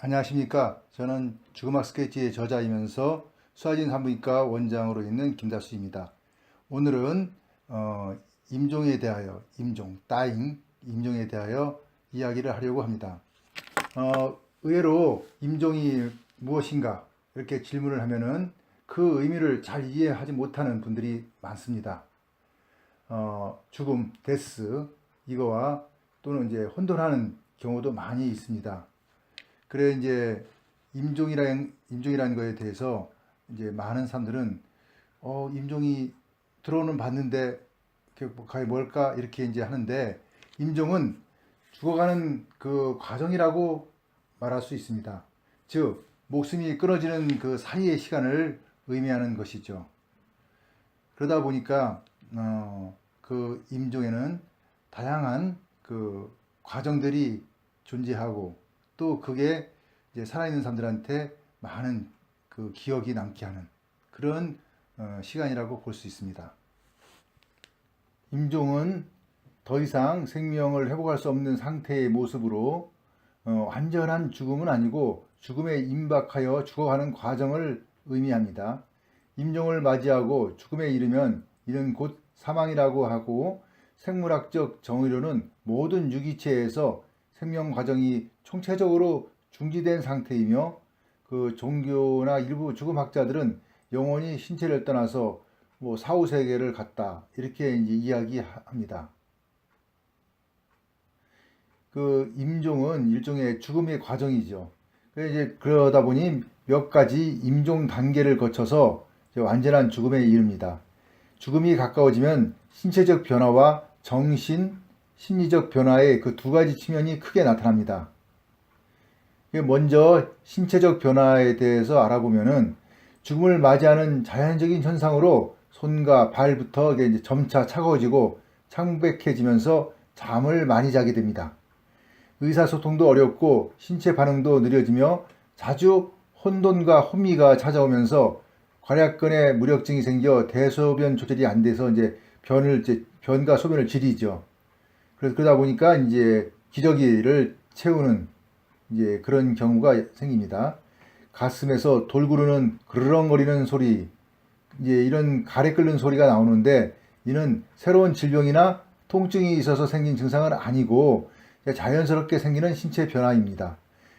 안녕하십니까. 저는 죽음학 스케치의 저자이면서 수아진 산부인과 원장으로 있는 김다수입니다. 오늘은 임종에 대하여, 임종에 대하여 이야기를 하려고 합니다. 의외로 임종이 무엇인가 이렇게 질문을 하면은 그 의미를 잘 이해하지 못하는 분들이 많습니다. 죽음, 데스 이거와 또는 이제 혼돈하는 경우도 많이 있습니다. 그래 이제 임종이라는 거에 대해서 이제 많은 사람들은 임종이 들어오는 봤는데 그게 뭘까 이렇게 이제 하는데, 임종은 죽어가는 그 과정이라고 말할 수 있습니다. 즉 목숨이 끊어지는 그 사이의 시간을 의미하는 것이죠. 그러다 보니까 그 임종에는 다양한 그 과정들이 존재하고, 또 그게 이제 살아있는 사람들한테 많은 그 기억이 남게 하는 그런 시간이라고 볼 수 있습니다. 임종은 더 이상 생명을 회복할 수 없는 상태의 모습으로 완전한 죽음은 아니고 죽음에 임박하여 죽어가는 과정을 의미합니다. 임종을 맞이하고 죽음에 이르면 이는 곧 사망이라고 하고, 생물학적 정의로는 모든 유기체에서 생명 과정이 총체적으로 중지된 상태이며, 그 종교나 일부 죽음학자들은 영혼이 신체를 떠나서 사후 세계를 갔다 이렇게 이제 이야기합니다. 그 임종은 일종의 죽음의 과정이죠. 그러다 보니 몇 가지 임종 단계를 거쳐서 완전한 죽음에 이릅니다. 죽음이 가까워지면 신체적 변화와 정신, 심리적 변화의 그 두 가지 측면이 크게 나타납니다. 먼저 신체적 변화에 대해서 알아보면은, 죽음을 맞이하는 자연적인 현상으로 손과 발부터 이제 점차 차가워지고 창백해지면서 잠을 많이 자게 됩니다. 의사소통도 어렵고 신체 반응도 느려지며 자주 혼돈과 혼미가 찾아오면서 괄약근에 무력증이 생겨 대소변 조절이 안 돼서 이제 변과 소변을 지리죠. 그러다 보니까 이제 기저귀를 채우는 이제 그런 경우가 생깁니다. 가슴에서 돌 구르는 그르렁거리는 소리, 이제 이런 가래 끓는 소리가 나오는데, 이는 새로운 질병이나 통증이 있어서 생긴 증상은 아니고 자연스럽게 생기는 신체 변화입니다.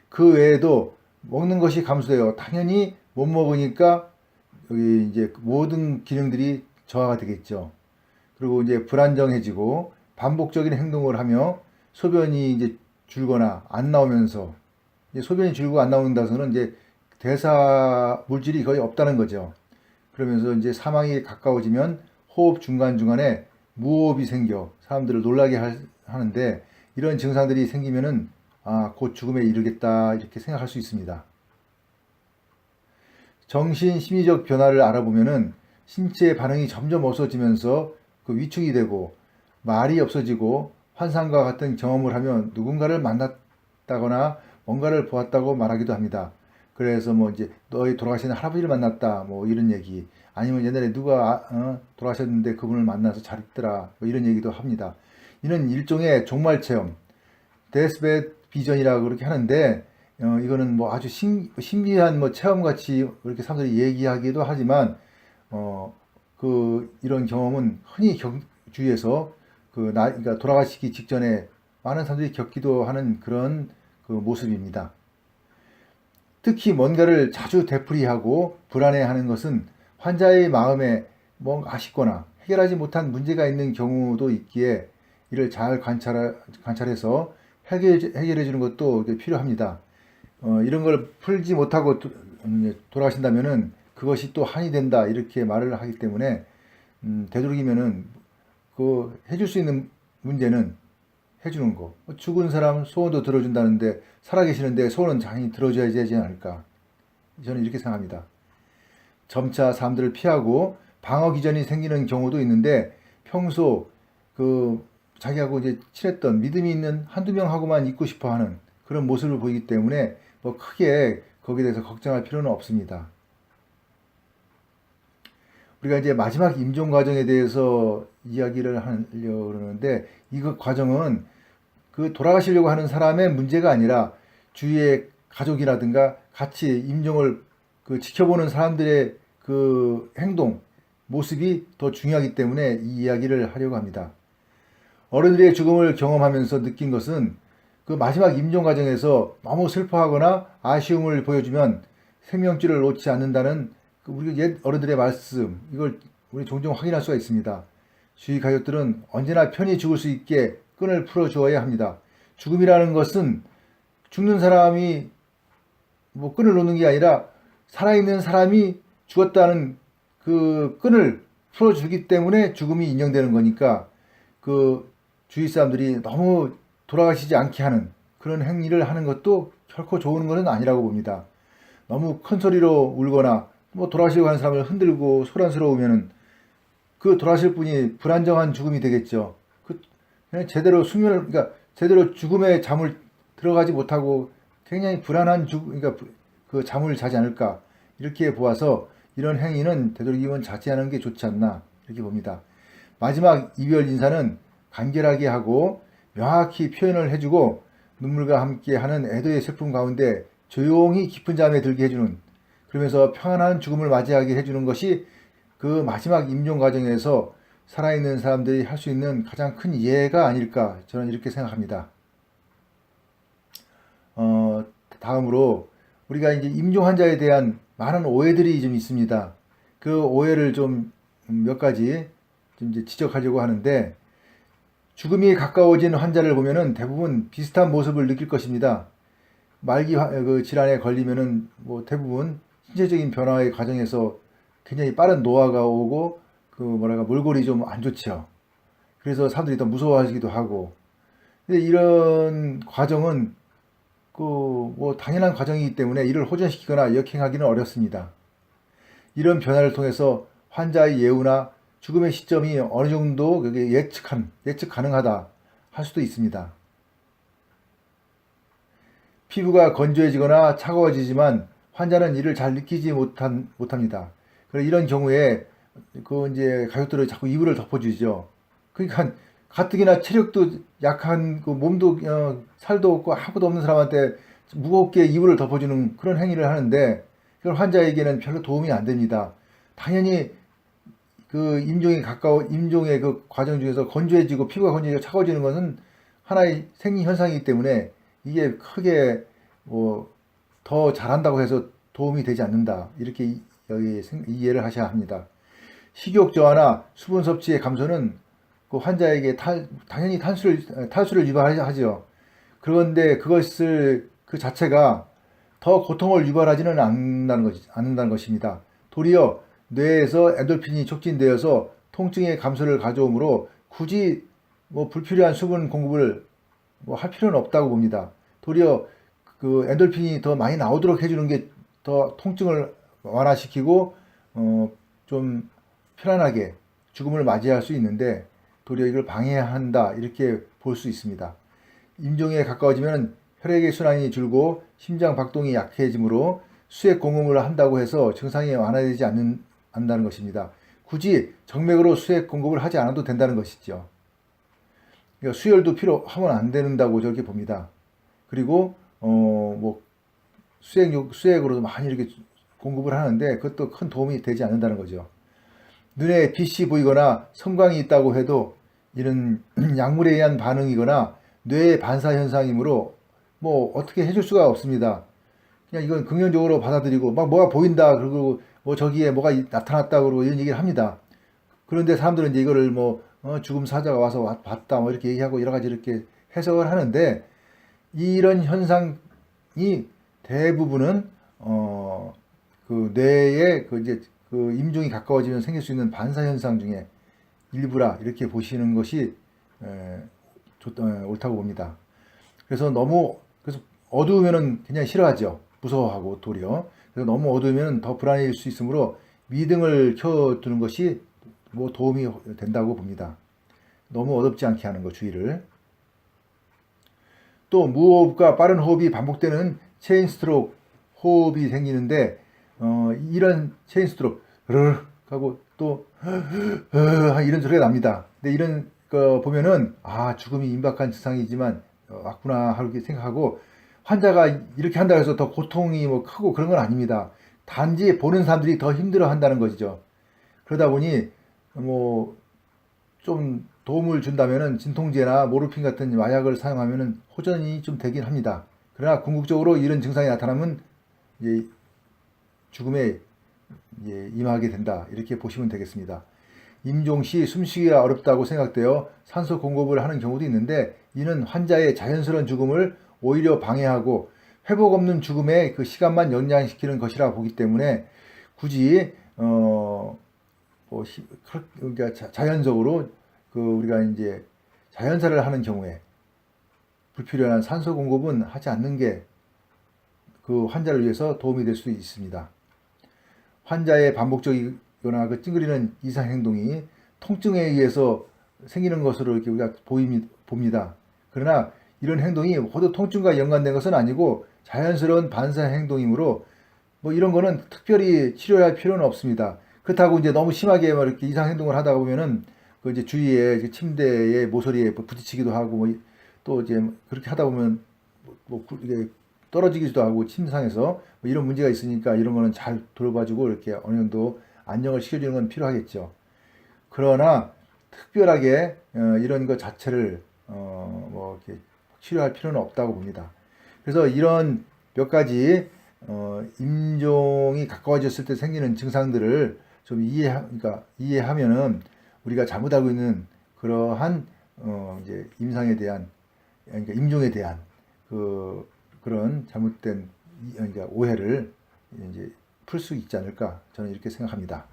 그 외에도 먹는 것이 감소돼요. 당연히 못 먹으니까 여기 이제 모든 기능들이 저하가 되겠죠. 그리고 이제 불안정해지고 반복적인 행동을 하며 소변이 이제 줄거나 안 나오면서, 소변이 줄고 안 나온다서는 이제 대사 물질이 거의 없다는 거죠. 그러면서 이제 사망이 가까워지면 호흡 중간중간에 무호흡이 생겨 사람들을 놀라게 하는데, 이런 증상들이 생기면은 곧 죽음에 이르겠다 이렇게 생각할 수 있습니다. 정신 심리적 변화를 알아보면은 신체 반응이 점점 없어지면서 그 위축이 되고 말이 없어지고 환상과 같은 경험을 하면 누군가를 만났다거나 뭔가를 보았다고 말하기도 합니다. 그래서 이제 너희 돌아가신 할아버지를 만났다 이런 얘기, 아니면 옛날에 누가 돌아가셨는데 그분을 만나서 잘 있더라 이런 얘기도 합니다. 이는 일종의 종말 체험, 데스베드 비전이라고 그렇게 하는데, 이거는 아주 신비한 체험같이 그렇게 사람들이 얘기하기도 하지만, 이런 경험은 흔히 주위에서 그러니까 돌아가시기 직전에 많은 사람들이 겪기도 하는 그런 그 모습입니다. 특히 뭔가를 자주 되풀이하고 불안해하는 것은 환자의 마음에 뭔가 아쉽거나 해결하지 못한 문제가 있는 경우도 있기에, 이를 잘 관찰해서 해결해 주는 것도 필요합니다. 이런 걸 풀지 못하고 돌아가신다면은 그것이 또 한이 된다 이렇게 말을 하기 때문에, 되도록이면은 그 해줄 수 있는 문제는 해주는 거. 죽은 사람 소원도 들어준다는데 살아계시는데 소원은 당연히 들어줘야 되지 않을까, 저는 이렇게 생각합니다. 점차 사람들을 피하고 방어 기전이 생기는 경우도 있는데, 평소 자기하고 이제 친했던 믿음이 있는 한두 명하고만 있고 싶어 하는 그런 모습을 보이기 때문에 크게 거기에 대해서 걱정할 필요는 없습니다. 우리가 이제 마지막 임종 과정에 대해서 이야기를 하려고 그러는데, 이 과정은 그 돌아가시려고 하는 사람의 문제가 아니라 주위에 가족이라든가 같이 임종을 지켜보는 사람들의 그 행동, 모습이 더 중요하기 때문에 이 이야기를 하려고 합니다. 어른들의 죽음을 경험하면서 느낀 것은 그 마지막 임종 과정에서 너무 슬퍼하거나 아쉬움을 보여주면 생명줄을 놓지 않는다는 우리 옛 어른들의 말씀, 이걸 우리 종종 확인할 수가 있습니다. 주위 가족들은 언제나 편히 죽을 수 있게 끈을 풀어 주어야 합니다. 죽음이라는 것은 죽는 사람이 뭐 끈을 놓는 게 아니라 살아있는 사람이 죽었다는 그 끈을 풀어주기 때문에 죽음이 인정되는 거니까 그 주위 사람들이 너무 돌아가시지 않게 하는 그런 행위를 하는 것도 결코 좋은 것은 아니라고 봅니다. 너무 큰 소리로 울거나 뭐 돌아가시려고 하는 사람을 흔들고 소란스러우면은 그 돌아가실 분이 불안정한 죽음이 되겠죠. 그냥 제대로 숙면을, 그러니까 제대로 죽음의 잠을 들어가지 못하고 굉장히 불안한 그러니까 그 잠을 자지 않을까, 이렇게 보아서 이런 행위는 되도록이면 자제하는 게 좋지 않나, 이렇게 봅니다. 마지막 이별 인사는 간결하게 하고 명확히 표현을 해주고 눈물과 함께 하는 애도의 슬픔 가운데 조용히 깊은 잠에 들게 해주는, 그러면서 평안한 죽음을 맞이하게 해주는 것이 그 마지막 임종 과정에서 살아있는 사람들이 할 수 있는 가장 큰 예가 아닐까, 저는 이렇게 생각합니다. 다음으로 우리가 이제 임종 환자에 대한 많은 오해들이 좀 있습니다. 그 오해를 좀 몇 가지 좀 이제 지적하려고 하는데, 죽음이 가까워진 환자를 보면은 대부분 비슷한 모습을 느낄 것입니다. 말기 그 질환에 걸리면은 뭐 대부분 신체적인 변화의 과정에서 굉장히 빠른 노화가 오고 그 뭐랄까 몰골이 좀 안 좋죠. 그래서 사람들이 더 무서워하기도 하고. 근데 이런 과정은 그 뭐 당연한 과정이기 때문에 이를 호전시키거나 역행하기는 어렵습니다. 이런 변화를 통해서 환자의 예후나 죽음의 시점이 어느 정도 예측 가능하다 할 수도 있습니다. 피부가 건조해지거나 차가워지지만 환자는 이를 잘 느끼지 못합니다. 그래서 이런 경우에 그 이제 가족들을 자꾸 이불을 덮어주죠. 그러니까 가뜩이나 체력도 약한 그 몸도 살도 없고 아무도 없는 사람한테 무겁게 이불을 덮어주는 그런 행위를 하는데, 그걸 환자에게는 별로 도움이 안 됩니다. 당연히 그 임종의 그 과정 중에서 건조해지고 피부가 건조해지고 차가워지는 것은 하나의 생리 현상이기 때문에 이게 크게 뭐 더 잘한다고 해서 도움이 되지 않는다, 이렇게 여기 이해를 하셔야 합니다. 식욕 저하나 수분 섭취의 감소는 그 환자에게 당연히 탈수를 유발하죠. 그런데 그것을 그 자체가 더 고통을 유발하지는 않는다는 것입니다. 도리어 뇌에서 엔돌핀이 촉진되어서 통증의 감소를 가져오므로 굳이 뭐 불필요한 수분 공급을 뭐 할 필요는 없다고 봅니다. 도리어 그 엔돌핀이 더 많이 나오도록 해주는 게 더 통증을 완화시키고 좀 편안하게 죽음을 맞이할 수 있는데, 도리어 이걸 방해한다, 이렇게 볼 수 있습니다. 임종에 가까워지면 혈액의 순환이 줄고 심장 박동이 약해지므로 수액 공급을 한다고 해서 증상이 완화되지 않는다는 것입니다. 굳이 정맥으로 수액 공급을 하지 않아도 된다는 것이죠. 그러니까 수혈도 필요하면 안 된다고 저렇게 봅니다. 그리고 뭐 수액으로도 많이 이렇게 공급을 하는데 그것도 큰 도움이 되지 않는다는 거죠. 눈에 빛이 보이거나 섬광이 있다고 해도 이런 약물에 의한 반응이거나 뇌의 반사 현상이므로 뭐 어떻게 해줄 수가 없습니다. 그냥 이건 긍정적으로 받아들이고 막 뭐가 보인다, 그리고 뭐 저기에 뭐가 나타났다, 그러고 이런 얘기를 합니다. 그런데 사람들은 이제 이거를 뭐 죽음 사자가 와서 봤다 뭐 이렇게 얘기하고 여러 가지 이렇게 해석을 하는데, 이런 현상이 대부분은 그 뇌의 그 이제 그 임종이 가까워지면 생길 수 있는 반사 현상 중에 일부라, 이렇게 보시는 것이 옳다고 봅니다. 그래서 그래서 어두우면은 그냥 싫어하죠. 무서워하고 도리어. 그래서 너무 어두우면 더 불안해질 수 있으므로 미등을 켜두는 것이 뭐 도움이 된다고 봅니다. 너무 어둡지 않게 하는 거, 주의를. 또 무호흡과 빠른 호흡이 반복되는 체인 스트로크 호흡이 생기는데, 이런 체인 스트로크 하고 또 이런 소리가 납니다. 근데 이런 거 보면은 죽음이 임박한 증상이지만 왔구나 하고 생각하고 환자가 이렇게 한다고 해서 더 고통이 뭐 크고 그런 건 아닙니다. 단지 보는 사람들이 더 힘들어 한다는 것이죠. 그러다 보니 뭐 좀 도움을 준다면은 진통제나 모르핀 같은 마약을 사용하면은 호전이 좀 되긴 합니다. 그러나 궁극적으로 이런 증상이 나타나면 이제 죽음에 임하게 된다. 이렇게 보시면 되겠습니다. 임종 시 숨쉬기가 어렵다고 생각되어 산소 공급을 하는 경우도 있는데 이는 환자의 자연스러운 죽음을 오히려 방해하고 회복 없는 죽음의 그 시간만 연장시키는 것이라 보기 때문에 굳이 그러니까 자연적으로 그 우리가 이제 자연사를 하는 경우에 불필요한 산소 공급은 하지 않는 게 그 환자를 위해서 도움이 될 수 있습니다. 환자의 반복적이거나 그 찡그리는 이상 행동이 통증에 의해서 생기는 것으로 이렇게 우리가 봅니다. 그러나 이런 행동이 모두 통증과 연관된 것은 아니고 자연스러운 반사 행동이므로 뭐 이런 거는 특별히 치료할 필요는 없습니다. 그렇다고 이제 너무 심하게 막 이렇게 이상 행동을 하다 보면은 그 이제 주위에 침대에 모서리에 부딪히기도 하고 뭐 또 이제 그렇게 하다 보면 이게 떨어지기도 하고 침상에서 뭐 이런 문제가 있으니까 이런 거는 잘 돌봐주고 이렇게 어느 정도 안정을 시켜주는 건 필요하겠죠. 그러나 특별하게 이런 것 자체를 뭐 이렇게 치료할 필요는 없다고 봅니다. 그래서 이런 몇 가지 임종이 가까워졌을 때 생기는 증상들을 좀 그러니까 이해하면은 우리가 잘못 알고 있는 그러한 이제 임상에 대한 그러니까 임종에 대한 그런 잘못된 그러니까 오해를 이제 풀 수 있지 않을까 저는 이렇게 생각합니다.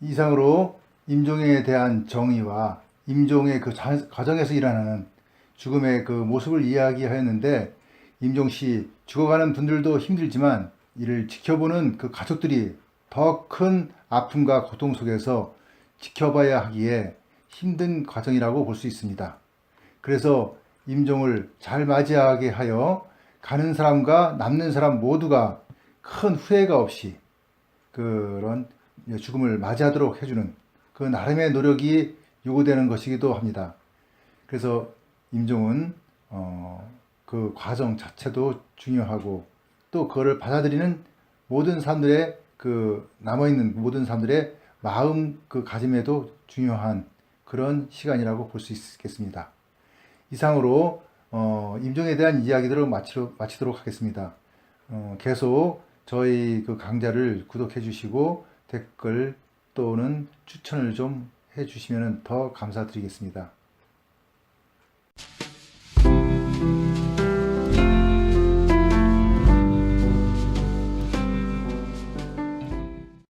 이상으로 임종에 대한 정의와 임종의 그 과정에서 일어나는 죽음의 그 모습을 이야기하였는데 임종 시 죽어가는 분들도 힘들지만 이를 지켜보는 그 가족들이 더 큰 아픔과 고통 속에서 지켜봐야 하기에 힘든 과정이라고 볼 수 있습니다. 그래서 임종을 잘 맞이하게 하여 가는 사람과 남는 사람 모두가 큰 후회가 없이 그런 죽음을 맞이하도록 해주는 그 나름의 노력이 요구되는 것이기도 합니다. 그래서 임종은 그 과정 자체도 중요하고 또 그거를 받아들이는 모든 사람들의 그 남아있는 모든 사람들의 마음 그 가짐에도 중요한 그런 시간이라고 볼 수 있겠습니다. 이상으로 임종에 대한 이야기들을 마치도록 하겠습니다. 계속 저희 그 강좌를 구독해 주시고 댓글 또는 추천을 좀 해 주시면 더 감사드리겠습니다.